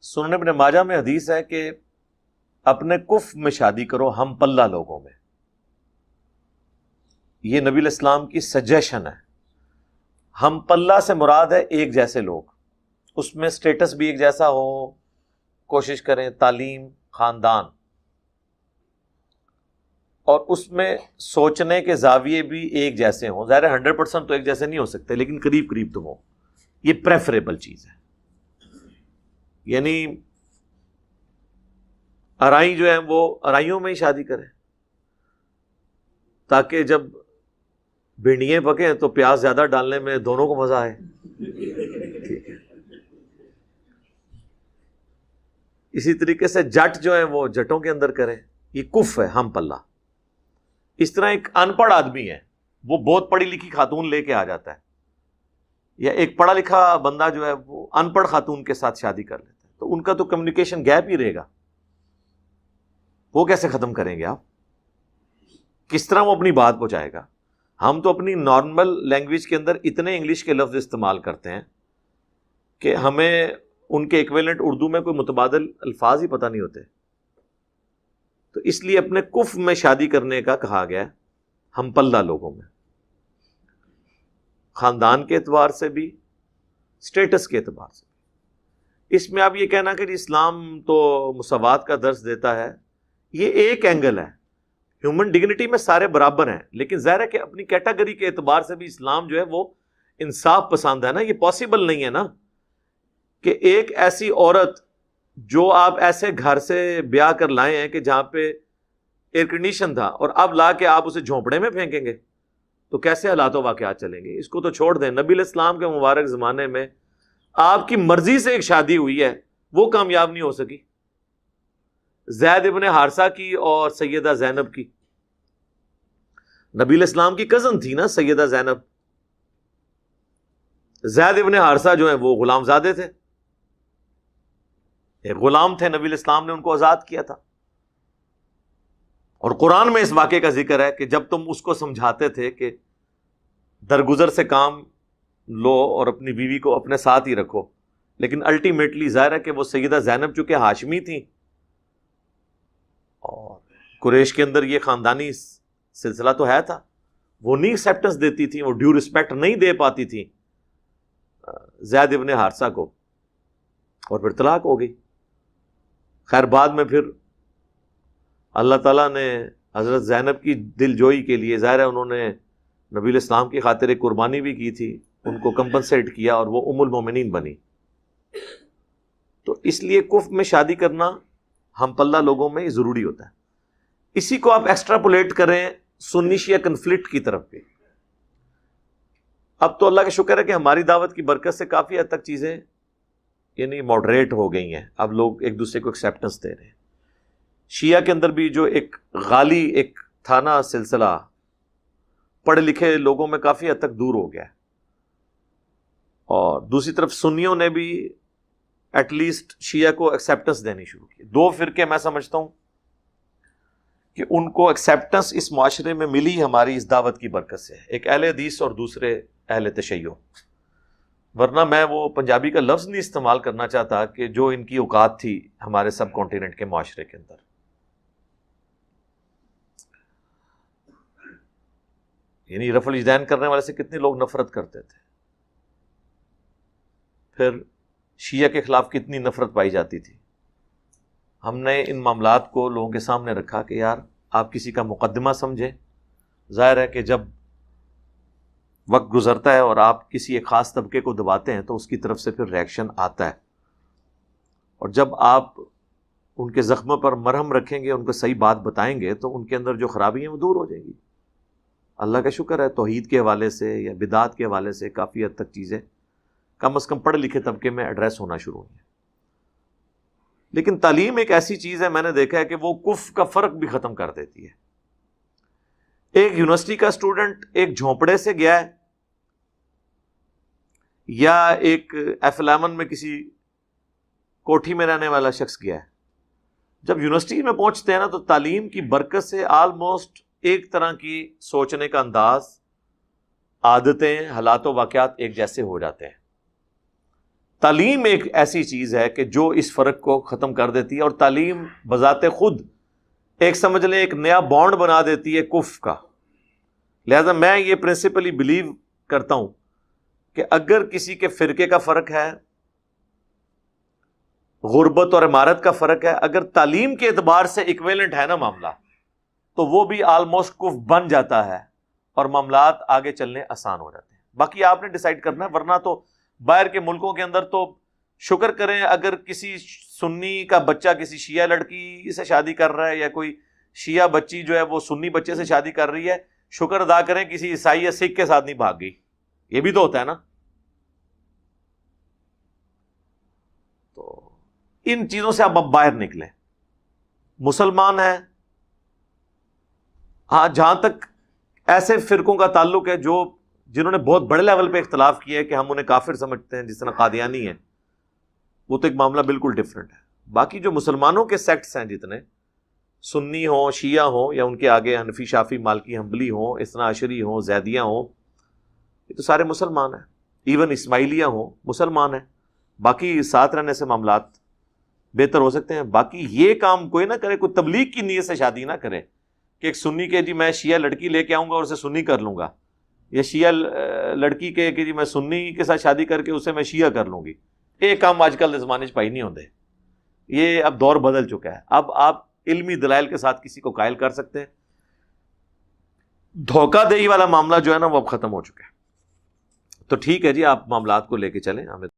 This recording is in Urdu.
سنن ابن ماجہ میں حدیث ہے کہ اپنے کف میں شادی کرو ہم پلہ لوگوں میں. یہ نبی علیہ السلام کی سجیشن ہے. ہم پلہ سے مراد ہے ایک جیسے لوگ، اس میں سٹیٹس بھی ایک جیسا ہو، کوشش کریں تعلیم، خاندان، اور اس میں سوچنے کے زاویے بھی ایک جیسے ہوں. ظاہر ہے 100% تو ایک جیسے نہیں ہو سکتے، لیکن قریب قریب تو ہو. یہ پریفریبل چیز ہے. یعنی ارائی جو ہے وہ ارائیوں میں ہی شادی کریں تاکہ جب بھنڈیاں پکیں تو پیاز زیادہ ڈالنے میں دونوں کو مزہ آئے. ٹھیک ہے. اسی طریقے سے جٹ جو ہے وہ جٹوں کے اندر کریں. یہ کف ہے، ہم پلہ. اس طرح ایک ان پڑھ آدمی ہے، وہ بہت پڑھی لکھی خاتون لے کے آ جاتا ہے، یا ایک پڑھا لکھا بندہ جو ہے وہ ان پڑھ خاتون کے ساتھ شادی کر لیتا ہے، تو ان کا تو کمیونیکیشن گیپ ہی رہے گا. وہ کیسے ختم کریں گے آپ؟ کس طرح وہ اپنی بات پہنچائے گا؟ ہم تو اپنی نارمل لینگویج کے اندر اتنے انگلش کے لفظ استعمال کرتے ہیں کہ ہمیں ان کے ایکویلنٹ اردو میں کوئی متبادل الفاظ ہی پتہ نہیں ہوتے. تو اس لیے اپنے کف میں شادی کرنے کا کہا گیا ہم پلہ لوگوں میں، خاندان کے اعتبار سے بھی، سٹیٹس کے اعتبار سے بھی. اس میں آپ یہ کہنا کہ اسلام تو مساوات کا درس دیتا ہے، یہ ایک اینگل ہے. ہیومن ڈگنیٹی میں سارے برابر ہیں، لیکن ظاہر ہے کہ اپنی کیٹیگری کے اعتبار سے بھی اسلام جو ہے وہ انصاف پسند ہے نا. یہ پاسبل نہیں ہے نا کہ ایک ایسی عورت جو آپ ایسے گھر سے بیاہ کر لائے ہیں کہ جہاں پہ ایئر کنڈیشن تھا، اور اب لا کے آپ اسے جھونپڑے میں پھینکیں گے تو کیسے حالات و واقعات چلیں گے؟ اس کو تو چھوڑ دیں. نبی علیہ السلام کے مبارک زمانے میں آپ کی مرضی سے ایک شادی ہوئی ہے، وہ کامیاب نہیں ہو سکی. زید ابن حارثہ کی اور سیدہ زینب کی. نبی علیہ السلام کی کزن تھی نا سیدہ زینب. زید ابن حارثہ جو ہیں وہ غلام زادے تھے، ایک غلام تھے، نبی علیہ السلام نے ان کو آزاد کیا تھا. اور قرآن میں اس واقعے کا ذکر ہے کہ جب تم اس کو سمجھاتے تھے کہ درگزر سے کام لو اور اپنی بیوی کو اپنے ساتھ ہی رکھو، لیکن الٹیمیٹلی ظاہر ہے کہ وہ سیدہ زینب چونکہ ہاشمی تھیں اور قریش کے اندر یہ خاندانی سلسلہ تو ہے تھا، وہ نہیں ایکسیپٹنس دیتی تھی، وہ ڈیو رسپیکٹ نہیں دے پاتی تھی زید ابن حارثہ کو، اور پھر طلاق ہو گئی. خیر بعد میں پھر اللہ تعالیٰ نے حضرت زینب کی دل جوئی کے لیے ظاہر ہے انہوں نے نبی علیہ السلام کی خاطر ایک قربانی بھی کی تھی، ان کو کمپنسیٹ کیا اور وہ ام المومنین بنی. تو اس لیے کف میں شادی کرنا ہم پلہ لوگوں میں ضروری ہوتا ہے. اسی کو آپ ایکسٹراپولیٹ کریں سنی شیعہ کنفلکٹ کی طرف پہ. اب تو اللہ کا شکر ہے کہ ہماری دعوت کی برکت سے کافی حد تک چیزیں یعنی ماڈریٹ ہو گئی ہیں، اب لوگ ایک دوسرے کو ایکسیپٹنس دے رہے ہیں. شیعہ کے اندر بھی جو ایک غالی ایک تھا نا سلسلہ، پڑھے لکھے لوگوں میں کافی حد تک دور ہو گیا ہے. اور دوسری طرف سنیوں نے بھی ایٹ لیسٹ شیعہ کو ایکسیپٹنس دینی شروع کی. دو فرقے میں سمجھتا ہوں کہ ان کو ایکسیپٹنس اس معاشرے میں ملی ہماری اس دعوت کی برکت سے، ایک اہل حدیث اور دوسرے اہل تشیع. ورنہ میں وہ پنجابی کا لفظ نہیں استعمال کرنا چاہتا کہ جو ان کی اوقات تھی ہمارے سب کانٹیننٹ کے معاشرے کے اندر. یعنی رفع الیدین کرنے والے سے کتنے لوگ نفرت کرتے تھے، پھر شیعہ کے خلاف کتنی نفرت پائی جاتی تھی. ہم نے ان معاملات کو لوگوں کے سامنے رکھا کہ یار آپ کسی کا مقدمہ سمجھیں. ظاہر ہے کہ جب وقت گزرتا ہے اور آپ کسی ایک خاص طبقے کو دباتے ہیں تو اس کی طرف سے پھر ریئیکشن آتا ہے، اور جب آپ ان کے زخموں پر مرہم رکھیں گے، ان کو صحیح بات بتائیں گے تو ان کے اندر جو خرابی ہیں وہ دور ہو جائیں گی. اللہ کا شکر ہے توحید کے حوالے سے یا بدعات کے حوالے سے کافی حد تک چیزیں کم از کم پڑھے لکھے طبقے میں ایڈریس ہونا شروع ہوئی ہیں. لیکن تعلیم ایک ایسی چیز ہے، میں نے دیکھا ہے کہ وہ کف کا فرق بھی ختم کر دیتی ہے. ایک یونیورسٹی کا اسٹوڈنٹ ایک جھونپڑے سے گیا ہے یا ایک F11 میں کسی کوٹھی میں رہنے والا شخص گیا ہے، جب یونیورسٹی میں پہنچتے ہیں نا تو تعلیم کی برکت سے آلموسٹ ایک طرح کی سوچنے کا انداز، عادتیں، حالات و واقعات ایک جیسے ہو جاتے ہیں. تعلیم ایک ایسی چیز ہے کہ جو اس فرق کو ختم کر دیتی ہے، اور تعلیم بذات خود ایک سمجھ لیں ایک نیا بانڈ بنا دیتی ہے کفر کا۔ لہذا میں یہ پرنسپلی بلیو کرتا ہوں کہ اگر کسی کے فرقے کا فرق ہے، غربت اور عمارت کا فرق ہے، اگر تعلیم کے اعتبار سے ایکویلنٹ ہے نا معاملہ، تو وہ بھی آلموسٹ کفر بن جاتا ہے اور معاملات آگے چلنے آسان ہو جاتے ہیں۔ باقی آپ نے ڈیسائیڈ کرنا ہے، ورنہ تو باہر کے ملکوں کے اندر تو شکر کریں اگر کسی سنی کا بچہ کسی شیعہ لڑکی سے شادی کر رہا ہے، یا کوئی شیعہ بچی جو ہے وہ سنی بچے سے شادی کر رہی ہے، شکر ادا کریں کسی عیسائی یا سکھ کے ساتھ نہیں بھاگ گئی۔ یہ بھی تو ہوتا ہے نا۔ تو ان چیزوں سے اب باہر نکلیں۔ مسلمان ہیں، ہاں جہاں تک ایسے فرقوں کا تعلق ہے جنہوں نے بہت بڑے لیول پہ اختلاف کیا ہے کہ ہم انہیں کافر سمجھتے ہیں، جس طرح قادیانی ہیں، وہ تو ایک معاملہ بالکل ڈفرینٹ ہے۔ باقی جو مسلمانوں کے سیکٹس ہیں، جتنے سنی ہوں، شیعہ ہوں، یا ان کے آگے حنفی، شافی، مالکی، حنبلی ہوں، اثنا عشری ہوں، زیدیہ ہوں، یہ تو سارے مسلمان ہیں۔ ایون اسماعیلیہ ہوں، مسلمان ہیں۔ باقی ساتھ رہنے سے معاملات بہتر ہو سکتے ہیں۔ باقی یہ کام کوئی نہ کرے، کوئی تبلیغ کی نیت سے شادی نہ کرے کہ ایک سنی کے جی میں شیعہ لڑکی لے کے آؤں گا اور اسے سنی کر لوں گا، یا شیعہ لڑکی کے کہ جی میں سنی کے ساتھ شادی کر کے اسے میں شیعہ کر لوں گی۔ یہ کام آج کل زمانے چ پائی نہیں ہوتے۔ یہ اب دور بدل چکا ہے۔ اب آپ علمی دلائل کے ساتھ کسی کو قائل کر سکتے ہیں۔ دھوکہ دہی والا معاملہ جو ہے نا وہ اب ختم ہو چکا ہے۔ تو ٹھیک ہے جی، آپ معاملات کو لے کے چلیں۔ ہمیں